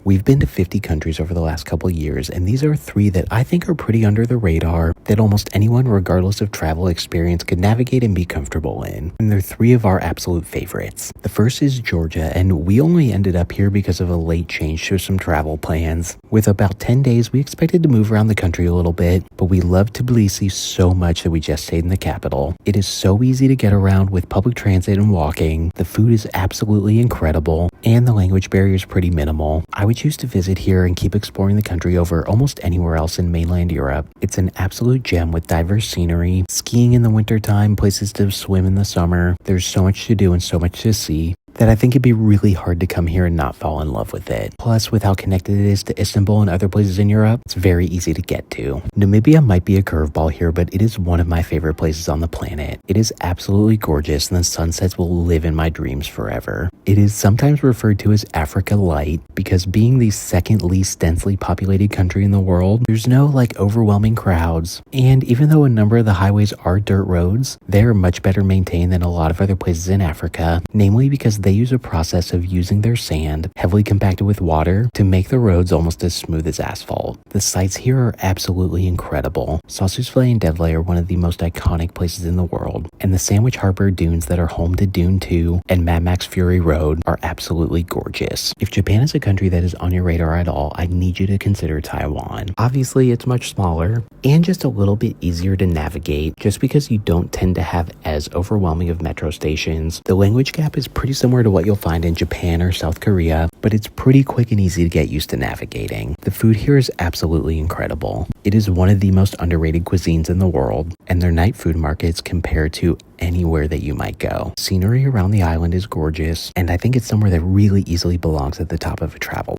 We've been to 50 countries over the last couple years, and these are three that I think are pretty under the radar that almost anyone, regardless of travel experience, could navigate and be comfortable in. And they're three of our absolute favorites. The first is Georgia, and we only ended up here because of a late change to some travel plans. With about 10 days, we expected to move around the country a little bit, but we loved Tbilisi so much that we just stayed in the capital. It is so easy to get around with public transit and walking. The food is absolutely incredible, and the language barrier is pretty minimal. I would choose to visit here and keep exploring the country over almost anywhere else in mainland Europe. It's an absolute gem with diverse scenery, skiing in the wintertime, places to swim in the summer. There's so much to do and so much to see that I think it'd be really hard to come here and not fall in love with it. Plus, with how connected it is to Istanbul and other places in Europe, it's very easy to get to. Namibia might be a curveball here, but it is one of my favorite places on the planet. It is absolutely gorgeous, and the sunsets will live in my dreams forever. It is sometimes referred to as Africa Light because being the second least densely populated country in the world, there's no overwhelming crowds. And even though a number of the highways are dirt roads, they're much better maintained than a lot of other places in Africa, namely because they use a process of using their sand, heavily compacted with water, to make the roads almost as smooth as asphalt. The sights here are absolutely incredible. Sossusvlei and Devlei are one of the most iconic places in the world, and the Sandwich Harbor dunes that are home to Dune 2 and Mad Max Fury Road are absolutely gorgeous. If Japan is a country that is on your radar at all, I need you to consider Taiwan. Obviously, it's much smaller and just a little bit easier to navigate just because you don't tend to have as overwhelming of metro stations. The language gap is pretty similar to what you'll find in Japan or South Korea, but it's pretty quick and easy to get used to navigating. The food here is absolutely incredible. It is one of the most underrated cuisines in the world, and their night food markets compare to anywhere that you might go. Scenery around the island is gorgeous, and I think it's somewhere that really easily belongs at the top of a travel